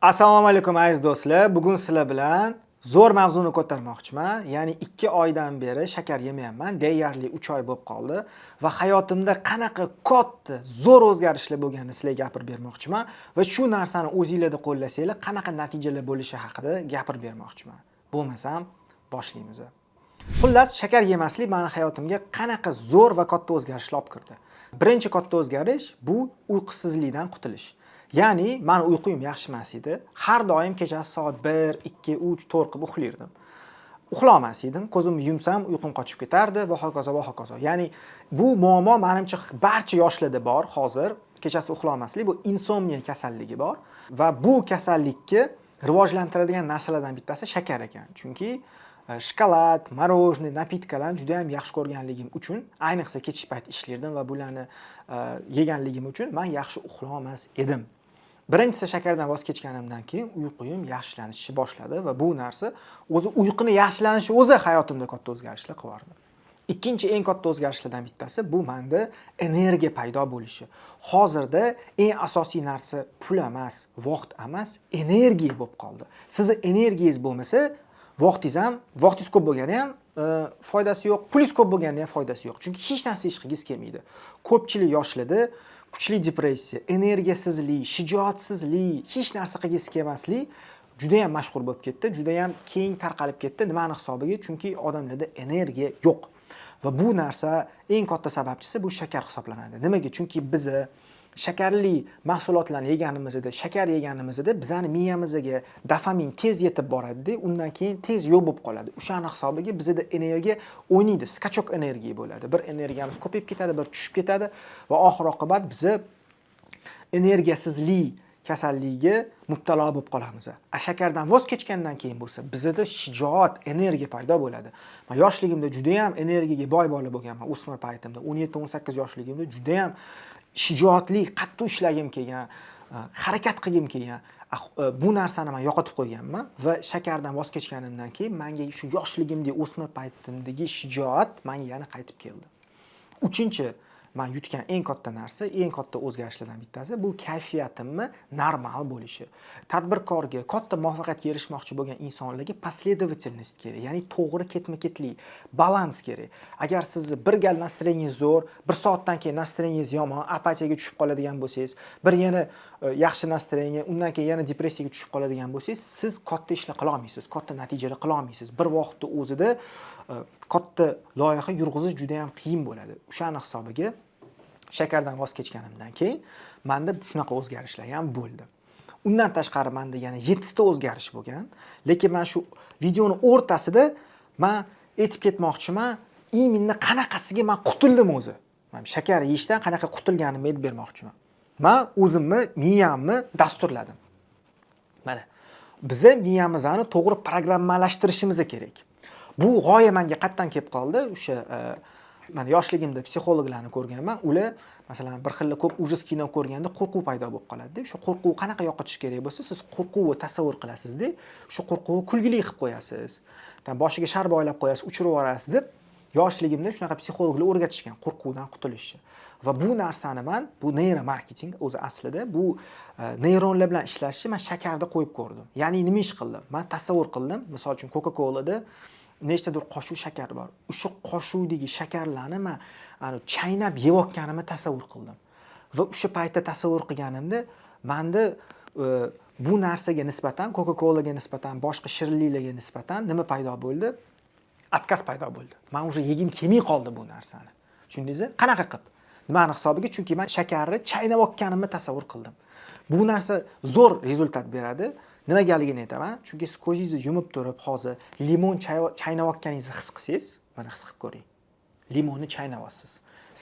Assalomu alaykum aziz do'stlar. Bugun sizlar bilan zo'r mavzuni ko'tarmoqchiman. Ya'ni 2 oydan beri shakar yemayapman. Deyarli 3 oy bo'lib qoldi va hayotimda qanaqa katta, zo'r o'zgarishlar bo'lganini sizlarga gapirib bermoqchiman va shu narsani o'zingizlarda qo'llasanglar qanaqa natijalar bo'lishi haqida gapirib bermoqchiman. Bo'lmasam boshlaymiz. Xullas, shakar yemaslik meni hayotimga qanaqa zo'r va katta o'zgarishlar olib kirdi. Birinchi katta o'zgarish bu uyqusizlikdan qutulish. Ya'ni men uyqum yaxshi emas edi. Har doim kechasi soat 1, 2, 3, 4 qilib uxlardim. Uxlamas edim, ko'zimni yumsam uyqum qochib ketardi va hokazo va hokazo. Ya'ni bu muammo menimcha barcha yoshlarda bor hozir. Kechasi uxlamaslik bu insomniya kasalligi bor va bu kasallikni rivojlantiradigan narsalardan bittasi shakar ekan. Chunki shokolad, morojniy, napitkalarni juda ham yaxshi ko'rganligim uchun, ayniqsa kechki payt ishlardim va bularni yeganligim uchun men yaxshi uxlamas edim. Birinchisi shakardan voz kechganimdan keyin uyqum yaxshilanishni boshladi va bu narsa o'zi uyquni yaxshilanishi o'zi hayotimda katta o'zgarishlar qildi. Ikkinchi eng katta o'zgarishlardan bittasi bu menda energiya paydo bo'lishi. Hozirda eng asosiy narsa pul emas, vaqt emas, energiya bo'lib qoldi. Sizning energiyangiz bo'lmasa, vaqtingiz ko'p bo'lgani ham foydasi yo'q, pulingiz ko'p bo'lgani ham foydasi yo'q. Chunki hech narsa ish qilgingiz kelmaydi. Ko'pchilik yoshlarda kuchli depressiya, energiyasizlik, shijoatsizlik, hech narsa qilgingiz kelmaslik juda ham mashhur bo'lib ketdi, juda ham keng tarqalib ketdi. Nimani hisobiga? Chunki odamlarda energiya yo'q. Va bu narsa eng katta sababchisi bu shakar hisoblanadi. Nimaga? Chunki biz shakarli mahsulotlarni yeganimizda, shakar yeganimizda bizning miyamizga dopamin tez yetib boradi, undan keyin tez yo'q bo'lib qoladi. O'shaning hisobiga bizda energiya o'ynaydi, skachok energiya bo'ladi. Bir energiyamiz ko'payib ketadi, bir tushib ketadi va oxir-oqibat biz energiyasizlik kasalligiga mubtalo bo'lib qolamiz. Shakardan voz kechgandan keyin bo'lsa, bizda shijoat, energiya paydo bo'ladi. Men yoshligimda juda ham energiyaga boy bola bo'lganman. O'smir paytimda 17-18 yoshligimda juda ham shijoatli, qattiq ishlagim kelgan, harakat qilgim kelgan. Bu narsani men yo'qotib qo'yganman va shakardan voz kechganimdan keyin menga shu yoshligimdagi, o'smir paytimdagi shijoat menga yana qaytib keldi. Uchinchi men yutgan eng katta narsa, eng katta o'zgarishlardan bittasi bu kayfiyatimni normal bo'lishi. Tadbirkorga, katta muvaffaqiyatga erishmoqchi bo'lgan insonlarga последовательность kerak, ya'ni to'g'ri ketma-ketlik, balans kerak. Agar sizni bir gal настроениyangiz zo'r, bir soatdan keyin настроениyangiz yomon, apatiyaga tushib qoladigan bo'lsangiz, bir yana yaxshi настроение, undan keyin yana depressiyaga tushib qoladigan bo'lsangiz, siz katta ishlar qila olmaysiz, katta natijalar qila olmaysiz. Bir vaqtda o'zida katta loyiha yurg'izish juda ham qiyin bo'ladi. O'shaning hisobiga shakardan voz kechganimdan keyin menda shunaqa o'zgarishlar ham bo'ldi. Undan tashqari menda yana 7 ta o'zgarish bo'lgan, lekin men shu videoning o'rtasida men aytib ketmoqchiman, imенно qanaqasiga men qutuldim o'zi. Men shakar yeyishdan qanaqa qutulganimni aytib bermoqchiman. Men o'zimni, miyamni dasturladim. Mana biz miyamizni to'g'ri programmalashtirishimiz kerak. Bu g'oya menga qatdan kelib qoldi. O'sha men yoshligimda psixologlarni ko'rganman. Ular masalan bir xil ko'p ujus kino ko'rganda qo'rquv paydo bo'lib qoladi. Shu qo'rquv qanaqa yo'qotish kerak bo'lsa, siz qo'rquvni tasavvur qilasizda, shu qo'rquvni kulgili qilib qo'yasiz. Boshiga shar boylab qo'yasiz, uchirib yuborasiz deb yoshligimda shunaqa psixologlar o'rgatishgan qo'rquvdan qutulishni. Va bu narsani men, bu neyromarketing o'zi aslida bu neyronlar bilan ishlashni men shakarda qo'yib ko'rdim. Ya'ni nima ish qildim? Men tasavvur qildim. Misol uchun Coca-Cola'da nechtadir qoshiq shakar bor. O'sha qoshuqdagi shakarlarni men chaynab yeyotganimni tasavvur qildim. Va o'sha paytda tasavvur qilganimda menda bu narsaga nisbatan, Coca-Colaga nisbatan, boshqa shirinliklarga nisbatan nima paydo bo'ldi? Отказ paydo bo'ldi. Men уже yegim kelmay qoldi bu narsani. Tushundingizmi? Qanaqa qilib? Nimani hisobiga? Chunki men shakarni chaynayotganimni tasavvur qildim. Bu narsa zo'r rezultat beradi. Nimagaligini aytaman? Chunki siz ko'zingizni yumib turib hozir limon chaynayotganingizni his qilsangiz, mana his qilib ko'ring. Limonni chaynayapsiz.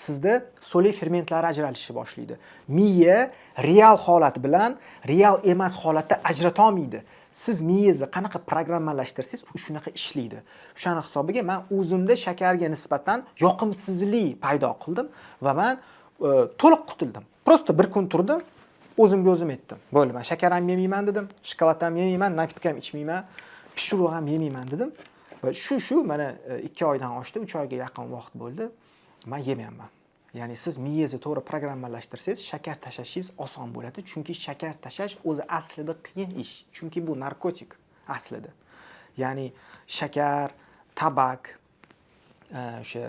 Sizda so'li fermentlari ajralishni boshlaydi. Miya real holat bilan real emas holatda ajrata olmaydi. Siz miyangizni qanaqa programmalashtirsangiz, shunaqa ishlaydi. O'shaning hisobiga men o'zimda shakarga nisbatan yoqimsizlik paydo qildim va men to'liq qutuldim. Prosta bir kun turdim, o'zimga o'zim aytdim. Bo'ldi, men shakar ham yemayman dedim, shokolad ham yemayman, napitka ham ichmayman, pishiruv ham yemayman dedim. Va shu mana 2 oydan oshdi, 3 oyga yaqin vaqt bo'ldi. Men yemayapman. Ya'ni siz miyangizni to'g'ri programmalashtirsangiz, shakar tashlashingiz oson bo'ladi, chunki shakar tashlash o'zi aslida qiyin ish. Chunki bu narkotik aslida. Ya'ni shakar, tabak o'sha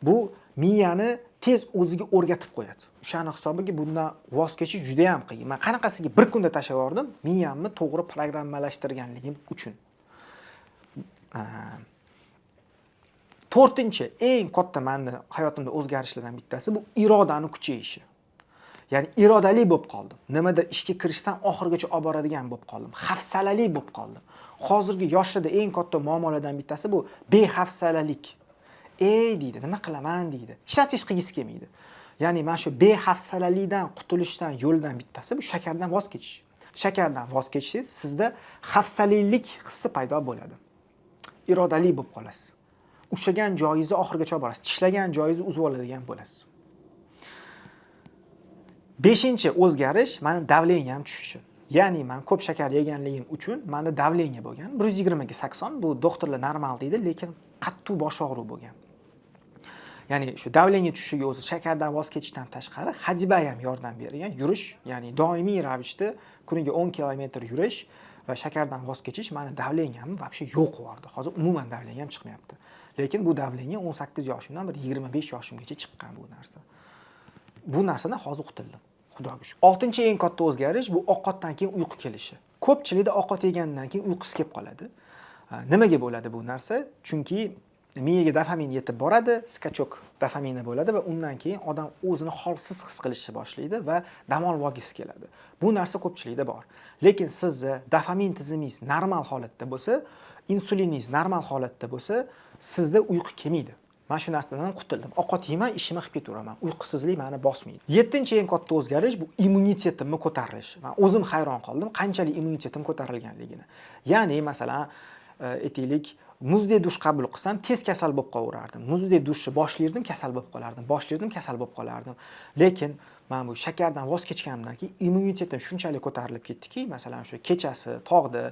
bu miyani tez o'ziga o'rgatib qo'yadi. O'shani hisobiga bundan voz kechish juda ham qiyin. Men qanaqasiga bir kunda tashlab yubordim, miyamni to'g'ri programmalashtirganligim uchun. To'rtinchi eng katta meni hayotimda o'zgarishlardan bittasi bu irodani kuchayishi. Ya'ni irodali bo'lib qoldim. Nimadir ishga kirishsam oxirigacha olib boradigan bo'lib qoldim. Hafsalali bo'lib qoldim. Hozirgi yoshlarda eng katta muammolardan bittasi bu behafsalalik. Deydi, nima qilaman deydi. Hech narsa qilgisi kelmaydi. Ya'ni mana shu behafsalalikdan qutulishdan yo'ldan bittasi bu shakardan voz kechish. Shakardan voz kechishingiz sizda hafsalalik hissi paydo bo'ladi. Irodali bo'lib qolasiz. Ushlagan joyingizni oxirigacha olib borasiz. Tishlagan joyingizni uzib oladigan bo'lasiz. 5-chi o'zgarish meni davleniyam tushishi. Ya'ni men ko'p shakar yeganligim uchun menda davleniya bo'lgan. 120 ga 80 bu doktorlar normal deydi, lekin qattiq bosh og'riq bo'lgan. Ya'ni shu davleniya tushishiga o'zi shakardan voz kechishdan tashqari hajba ham yordam bergan. Yurish, ya'ni doimiy ravishda kuniga 10 kilometr yurish va shakardan voz kechish meni davleniyamni вообще yo'q qildi. Hozir umuman davleniyam chiqmayapti. Lekin bu davleniya 18 yoshimdan bir 25 yoshimgacha chiqqan bu narsa. Bu narsadan hozir qutuldim. Xudoga shukr. 6-chi eng katta o'zgarish bu ovqatdan keyin uyqu kelishi. Ko'pchilikda ovqat yegandan keyin uyqusi kelib qoladi. Nimaga bo'ladi bu narsa? Chunki miyaga dopamin yetib boradi, skachok dopamini bo'ladi va undan keyin odam o'zini holsiz his qilishni boshlaydi va dam olib olgisi keladi. Bu narsa ko'pchilikda bor. Lekin sizni dopamin tizimingiz normal holatda bo'lsa, insuliningiz normal holatda bo'lsa, sizda uyqu kelmaydi. Men shu narsadan qutuldim. Ovqat yemay, ishimni qilib ketaveraman. Uyqusizlik meni bosmaydi. 7-chi eng katta o'zgarish bu immunitetimni ko'tarilish. Men o'zim hayron qoldim, qanchalik immunitetim ko'tarilganligini. Ya'ni, masalan, aytaylik, muzdek dush qabul qilsam, tez kasal bo'lib qolaverardim. Muzdek dushni boshlardim, kasal bo'lib qolardim. Boshlardim, kasal bo'lib qolardim. Lekin men bu shakardan voz kechganimdan keyin immunitetim shunchalik ko'tarilib ketdiki, masalan, shu kechasi tog'da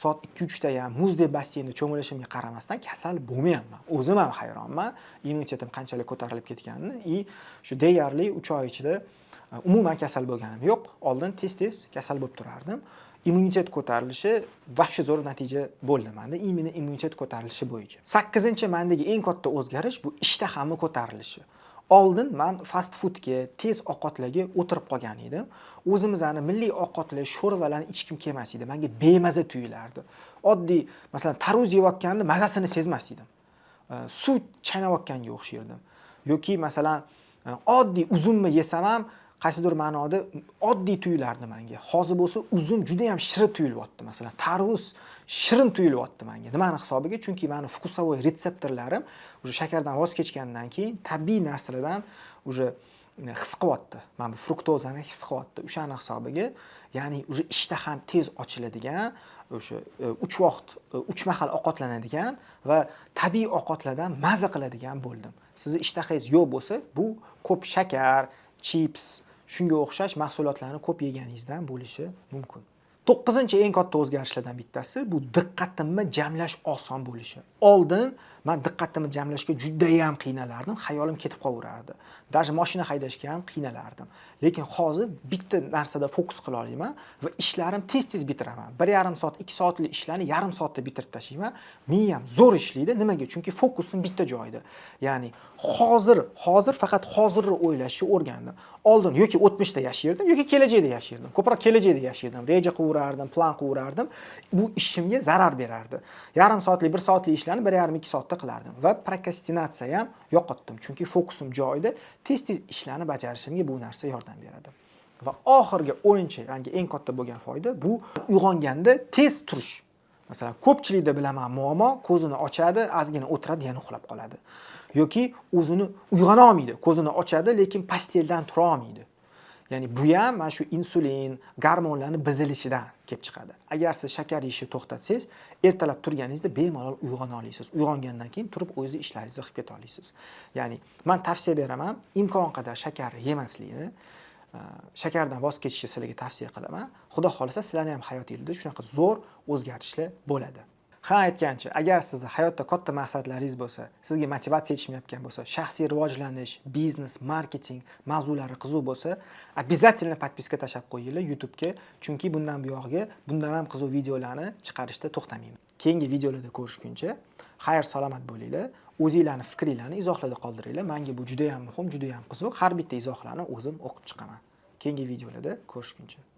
soat 2-3 da ham muzdek basseynda cho'milishimga qaramasdan kasal bo'lmayapman. O'zim ham hayronman, immunitetim qanchalik ko'tarilib ketganini. Shu deyarli 3 oy ichida umuman kasal bo'lganim yo'q. Oldin tez-tez kasal bo'lib turardim. Immunitet ko'tarilishi вообще zo'r natija bo'ldi menda. Immuniy immunitet ko'tarilishi bo'yicha. 8-chi mendagi eng katta o'zgarish bu ishtahamni ko'tarilishi. Oldin men fast foodga, tez ovqatlarga o'tirib qolgan edim. O'zimizning milliy ovqatlar, sho'rvalarni ichkim kelmas edi. Menga bemaza tuyulardi. Oddiy, masalan, tarvuz yeyotganda mazasini sezmas edim. Suv chaynayotganga o'xshardim. Yoki masalan, oddiy uzumni yesam ham qaysidir ma'noda oddiy tuyulardi menga. Hozir bo'lsa uzum juda ham shirin tuyulyapti. Masalan, tarvuz shirin tuyulyapti menga. Nimani hisobiga? Chunki meni vkusovoy retseptorlarim o'sha shakardan voz kechgandan keyin tabiiy narsalardan o'sha his qilyapti. Mana bu fruktozani his qilyapti. O'shani hisobiga, ya'ni o'sha ishtaham tez ochiladigan, o'sha 3 vaqt, 3 mahal ovqatlanadigan va tabiiy ovqatlardan maza qiladigan bo'ldim. Sizni ishtahangiz yo'q bo'lsa, bu ko'p shakar, chips, shunga o'xshash mahsulotlarni ko'p yeganingizdan bo'lishi mumkin. 9-chi eng katta o'zgarishlardan bittasi bu diqqatimni jamlash oson bo'lishi. Oldin men diqqatimni jamlashga juda ham qiynalardim, xayolim ketib qolaverardi. Даже mashina haydashga ham qiynalardim. Lekin hozir bitta narsada fokus qila olaman va ishlarim tez-tez bitiraman. 1,5 soat, 2 soatlik ishlarni yarim soatda bitirib tashlayman. Miyam zo'r ishlaydi. Nimaga? Chunki fokusim bitta joyda. Ya'ni hozir faqat hozirni o'ylashni o'rgandim. Oldin yoki o'tmishda yashardim, yoki kelajakda yashardim. Ko'proq kelajakda yashardim. Reja quraverardim, plan quraverardim. Bu ishimga zarar berardi. Yarim soatlik, 1 soatlik ishlarni 1,5-2 soatda qilardim va prokrastinatsiya ham yo'qotdim. Chunki fokusim joyida, tez-tez ishlarni bajarishimga bu narsa yordam beradi. Va oxirgi 10-chi, yangi eng katta bo'lgan foyda bu uyg'onganda tez turish. Masalan, ko'pchilikda bilaman muammo, ko'zini ochadi, ozgina o'tiradi, yana uxlab qoladi. Yoki o'zini uyg'ona olmaydi, ko'zini ochadi, lekin posteldan tura olmaydi. Ya'ni bu ham mana shu insulin, gormonlarning buzilishidan kelib chiqadi. Agar siz shakar yeyishni to'xtatsangiz, ertalab turganingizda bemalol uyg'ona olasiz. Uyg'ongandan keyin turib o'zingiz ishlaringizni qilib keta olasiz. Ya'ni men tavsiya beraman, imkon qadar shakar yemaslikni, shakardan voz kechishni sizlarga tavsiya qilaman. Xudo xolisa sizlarning ham hayotingizda shunaqa zo'r o'zgarishlar bo'ladi. Ha, aytgancha, agar sizni hayotda katta maqsadlaringiz bo'lsa, sizga motivatsiya yetishmayotgan bo'lsa, shaxsiy rivojlanish, biznes, marketing mavzulari qiziq bo'lsa, обязательно подписка tashlab qo'yinglar YouTube'ga, chunki bundan buyog'iga bundan ham qiziq videolarni chiqarishda to'xtamayman. Keyingi videolarda ko'rishguncha, xayr salomat bo'linglar. O'zingizlarning fikringizni izohlarda qoldiringlar. Menga bu juda ham muhim, juda ham qiziq. Har bitta izohlarni o'zim o'qib chiqaman. Keyingi videolarda ko'rishguncha